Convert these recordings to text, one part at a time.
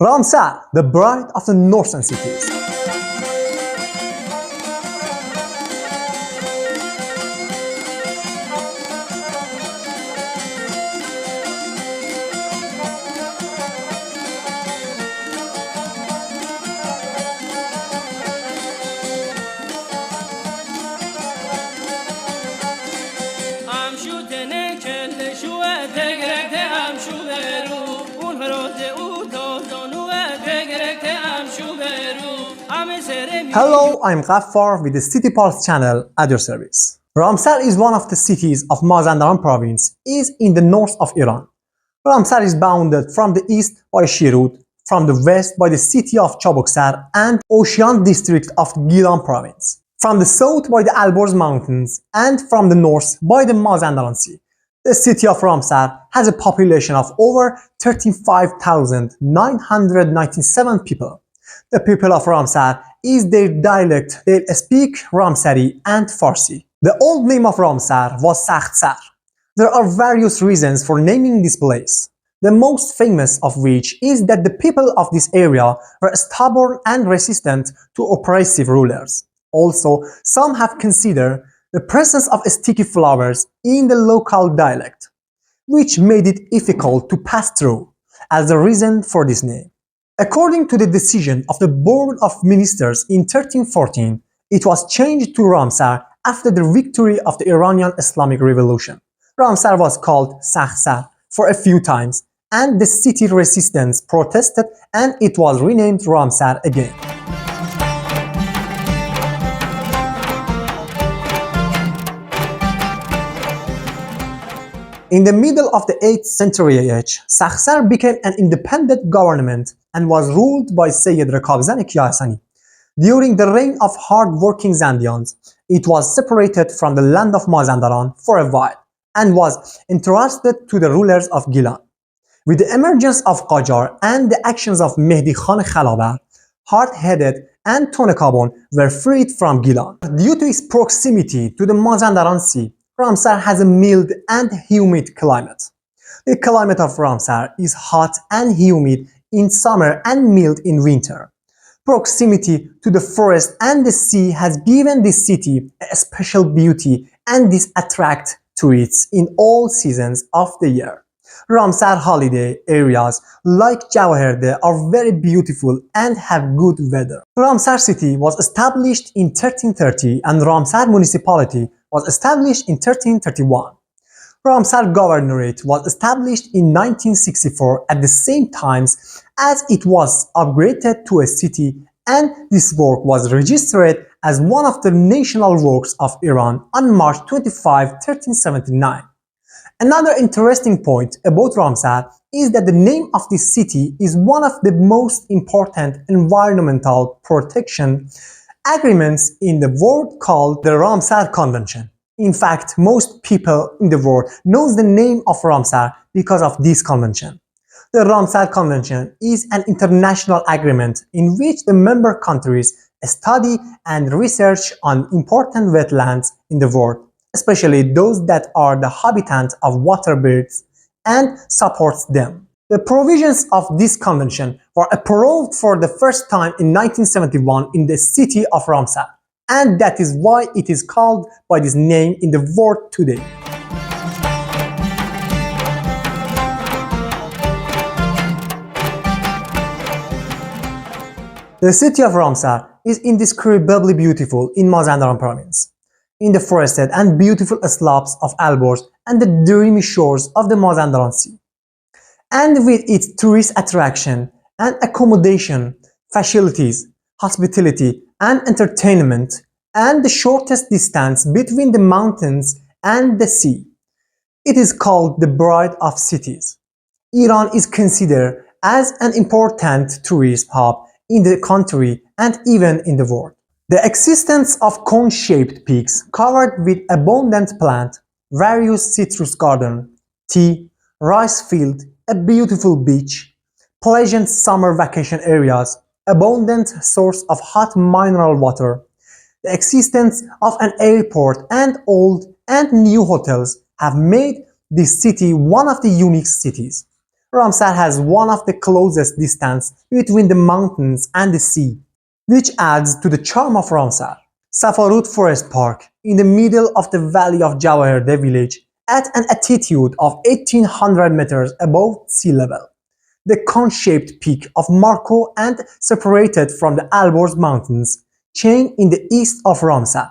Ramsar, the bride of the northern cities. Hello, I'm Ghaffar with the City Pulse channel at your service. Ramsar is one of the cities of Mazandaran province, is in the north of Iran. Ramsar is bounded from the east by Shirut, from the west by the city of Chaboksar and Ocean district of Gilan province, from the south by the Alborz mountains and from the north by the Mazandaran Sea. The city of Ramsar has a population of over 35,997 people. The people of Ramsar is their dialect. They speak Ramsari and Farsi. The old name of Ramsar was Sakhsar. There are various reasons for naming this place. The most famous of which is that the people of this area were stubborn and resistant to oppressive rulers. Also, some have considered the presence of sticky flowers in the local dialect, which made it difficult to pass through, as the reason for this name. According to the decision of the Board of Ministers in 1314, it was changed to Ramsar after the victory of the Iranian Islamic Revolution. Ramsar was called Sakhsar for a few times, and the city resistance protested and it was renamed Ramsar again. In the middle of the 8th century AH, Sakhsar became an independent government and was ruled by Sayyid Rakabzan Kiyasani. During the reign of hard-working Zandians, it was separated from the land of Mazandaran for a while and was entrusted to the rulers of Gilan. With the emergence of Qajar and the actions of Mehdi Khan Khalabar, Hard-Headed and Tonekabon were freed from Gilan. Due to its proximity to the Mazandaran Sea, Ramsar has a mild and humid climate. The climate of Ramsar is hot and humid in summer and mild in winter. Proximity to the forest and the sea has given this city a special beauty and this attracts tourists in all seasons of the year. Ramsar holiday areas like Jawaherde are very beautiful and have good weather. Ramsar city was established in 1330 and Ramsar municipality was established in 1331. Ramsar Governorate was established in 1964 at the same time as it was upgraded to a city, and this work was registered as one of the national works of Iran on March 25, 1379. Another interesting point about Ramsar is that the name of this city is one of the most important environmental protection agreements in the world called the Ramsar Convention. In fact, most people in the world knows the name of Ramsar because of this convention. The Ramsar Convention is an international agreement in which the member countries study and research on important wetlands in the world, especially those that are the habitat of water birds, and supports them. The provisions of this convention were approved for the first time in 1971 in the city of Ramsar, and that is why it is called by this name in the world today. The city of Ramsar is indescribably beautiful in Mazandaran province, in the forested and beautiful slopes of Alborz and the dreamy shores of the Mazandaran Sea. And with its tourist attraction and accommodation, facilities, hospitality and entertainment, and the shortest distance between the mountains and the sea, it is called the bride of cities. Iran is considered as an important tourist hub in the country and even in the world. The existence of cone-shaped peaks covered with abundant plants, various citrus gardens, tea, rice field, a beautiful beach, pleasant summer vacation areas, abundant source of hot mineral water, the existence of an airport and old and new hotels have made this city one of the unique cities. Ramsar has one of the closest distance between the mountains and the sea, which adds to the charm of Ramsar. Safarut Forest Park, in the middle of the valley of Jawahirde village, at an altitude of 1800 meters above sea level. The cone-shaped peak of Marco and separated from the Alborz Mountains chain in the east of Ramsar.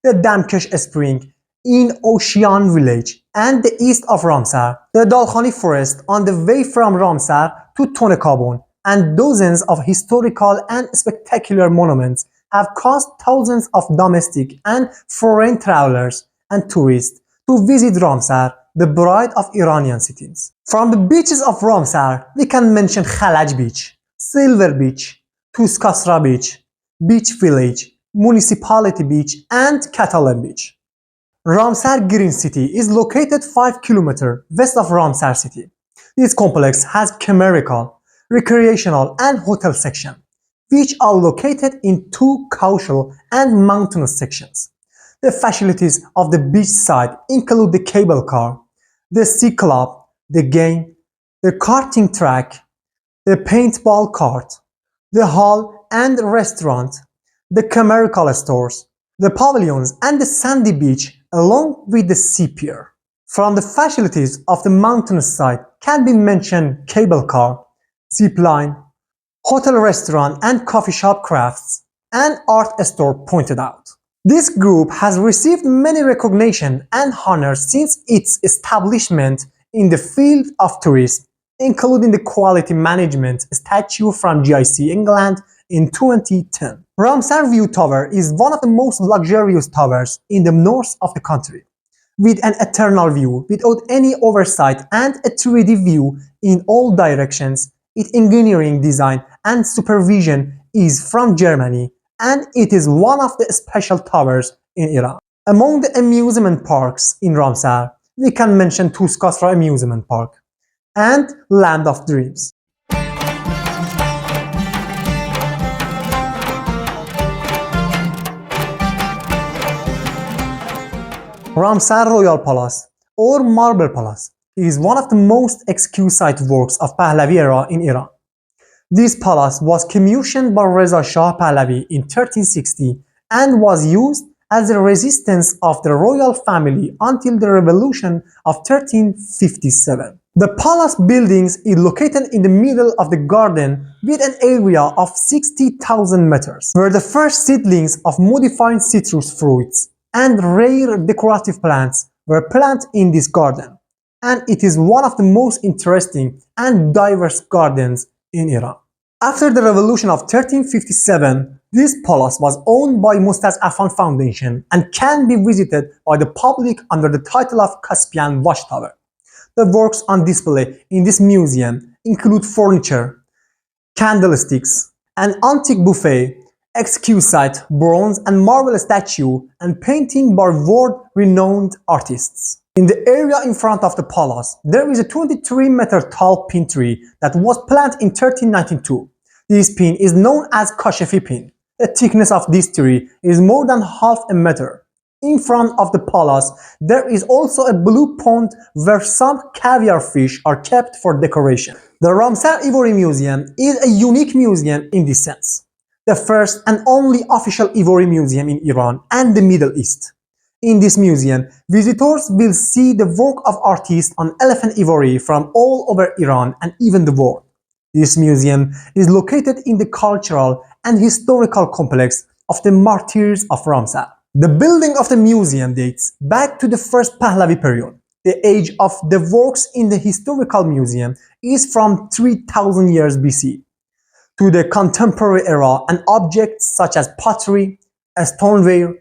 The Damkesh Spring in Ocean village and the east of Ramsar. The Dalkhani Forest on the way from Ramsar to Tonekabon, and dozens of historical and spectacular monuments have caused thousands of domestic and foreign travelers and tourists to visit Ramsar, the bride of Iranian cities. From the beaches of Ramsar, we can mention Khalaj Beach, Silver Beach, Tuskasra Beach, Beach Village, Municipality Beach, and Catalan Beach. Ramsar Green City is located 5 km west of Ramsar city. This complex has commercial, recreational, and hotel sections, which are located in two coastal and mountainous sections. The facilities of the beach side include the cable car, the sea club, the game, the karting track, the paintball court, the hall and restaurant, the commercial stores, the pavilions, and the sandy beach along with the sea pier. From the facilities of the mountainous side can be mentioned cable car, zip line, hotel, restaurant, and coffee shop crafts, and art store pointed out. This group has received many recognition and honors since its establishment in the field of tourism, including the Quality Management Statue from GIC England in 2010. Ramsar View Tower is one of the most luxurious towers in the north of the country, with an eternal view without any oversight and a 3D view in all directions. Its engineering design and supervision is from Germany, and it is one of the special towers in Iran. Among the amusement parks in Ramsar, we can mention Tuskasra Amusement Park and Land of Dreams. Ramsar Royal Palace or Marble Palace is one of the most exquisite works of Pahlavi era in Iran. This palace was commissioned by Reza Shah Pahlavi in 1360 and was used as a residence of the royal family until the revolution of 1357. The palace buildings is located in the middle of the garden with an area of 60,000 meters, where the first seedlings of modified citrus fruits and rare decorative plants were planted in this garden, and it is one of the most interesting and diverse gardens in Iran. After the revolution of 1357, this palace was owned by Mustaz Afan Foundation and can be visited by the public under the title of Caspian Watchtower. The works on display in this museum include furniture, candlesticks, an antique buffet, exquisite bronze and marble statue, and painting by world-renowned artists. In the area in front of the palace, there is a 23-meter tall pine tree that was planted in 1392. This pine is known as Kashefi pine. The thickness of this tree is more than half a meter. In front of the palace, there is also a blue pond where some caviar fish are kept for decoration. The Ramsar Ivory Museum is a unique museum in this sense. The first and only official ivory museum in Iran and the Middle East. In this museum, visitors will see the work of artists on elephant ivory from all over Iran and even the world. This museum is located in the cultural and historical complex of the Martyrs of Ramsar. The building of the museum dates back to the first Pahlavi period. The age of the works in the historical museum is from 3000 years BC. To the contemporary era, and objects such as pottery, stoneware,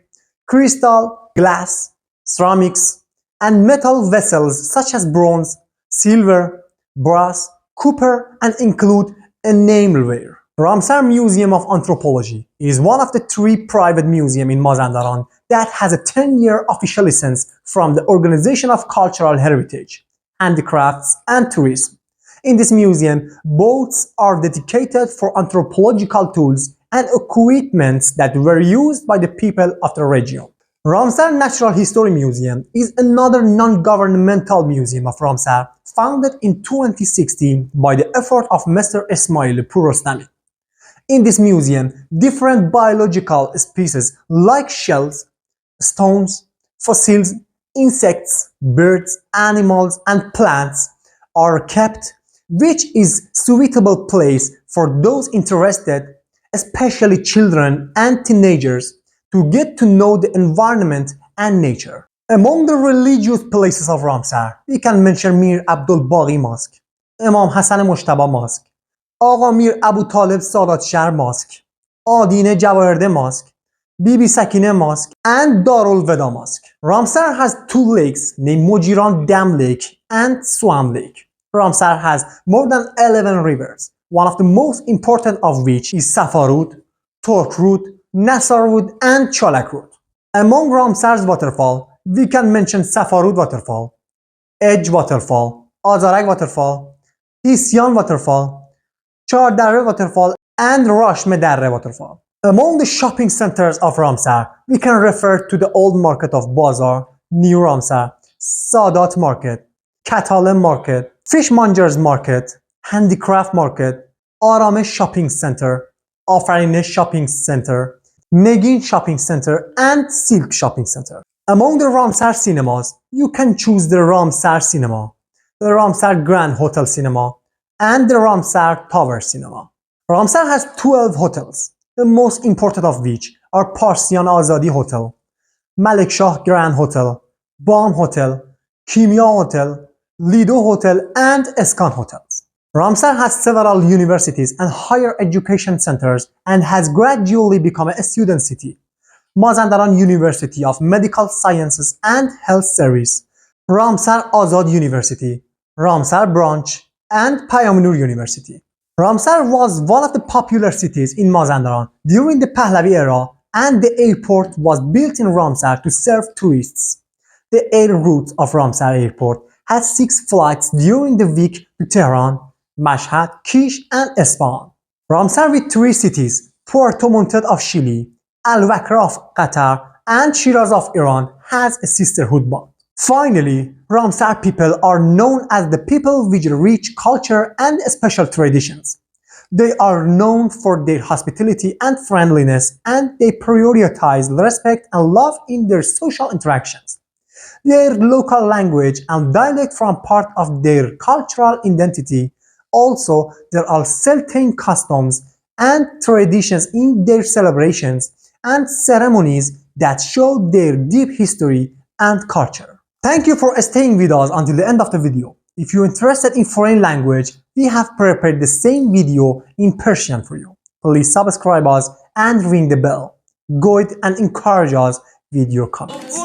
crystal, glass, ceramics, and metal vessels such as bronze, silver, brass, copper, and include enamelware. Ramsar Museum of Anthropology is one of the 3 private museums in Mazandaran that has a 10-year official license from the Organization of Cultural Heritage, Handicrafts, and Tourism. In this museum, booths are dedicated for anthropological tools and equipment that were used by the people of the region. Ramsar Natural History Museum is another non-governmental museum of Ramsar founded in 2016 by the effort of Mr. Ismail Purostami. In this museum, different biological species like shells, stones, fossils, insects, birds, animals, and plants are kept, which is suitable place for those interested, especially children and teenagers, to get to know the environment and nature. Among the religious places of Ramsar, we can mention Mir Abdul Baqi Mosque, Imam Hassan Mojtaba Mosque, آقا میر ابوطالب ساداتشهر ماسک، آدینه جواهرده ماسک، بیبی سکینه ماسک, and Darul Veda Mosque. Ramsar has two lakes named Mojiran Dam Lake and Swam Lake. Ramsar has more than 11 rivers, one of the most important of which is Safarud, Torkrud, Nasarud, and Chalakrud. Among Ramsar's waterfall, we can mention Safarud waterfall, Edge waterfall, Azarag waterfall, Hisyan waterfall, Chardare waterfall, and Rashme Darre waterfall. Among the shopping centers of Ramsar, we can refer to the old market of Bazar, New Ramsar, Sadat Market, Catalan Market, Fishmongers Market, Handicraft Market, Aramesh Shopping Center, Afarinesh Shopping Center, Negin Shopping Center, and Silk Shopping Center. Among the Ramsar cinemas, you can choose the Ramsar Cinema, the Ramsar Grand Hotel Cinema, and the Ramsar Tower Cinema. Ramsar has 12 hotels, the most important of which are Parsian Azadi Hotel, Malik Shah Grand Hotel, Bam Hotel, Kimya Hotel, Lido Hotel, and Eskan Hotels. Ramsar has several universities and higher education centers and has gradually become a student city. Mazandaran University of Medical Sciences and Health Service, Ramsar Azad University, Ramsar Branch, and Payamnur University. Ramsar was one of the popular cities in Mazandaran during the Pahlavi era, and the airport was built in Ramsar to serve tourists. The air route of Ramsar Airport had 6 flights during the week to Tehran, Mashhad, Kish, and Isfahan. Ramsar with 3 cities, Puerto Montt of Chile, Al-Wakra of Qatar, and Shiraz of Iran, has a sisterhood bond. Finally, Ramsar people are known as the people with rich culture and special traditions. They are known for their hospitality and friendliness, and they prioritize respect and love in their social interactions. Their local language and dialect form part of their cultural identity. Also, there are certain customs and traditions in their celebrations and ceremonies that show their deep history and culture. Thank you for staying with us until the end of the video. If you're interested in foreign language, we have prepared the same video in Persian for you. Please subscribe us and ring the bell. Go ahead and encourage us with your comments.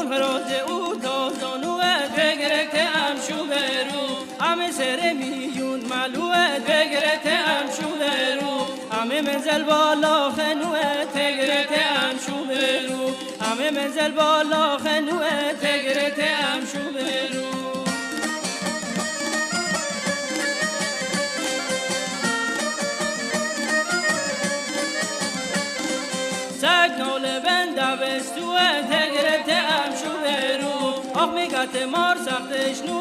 منزل بالا خنوه تگرت هم شو برو سگ نول بند بستوه تگرت هم شو برو آخ میگت مار سختش نوه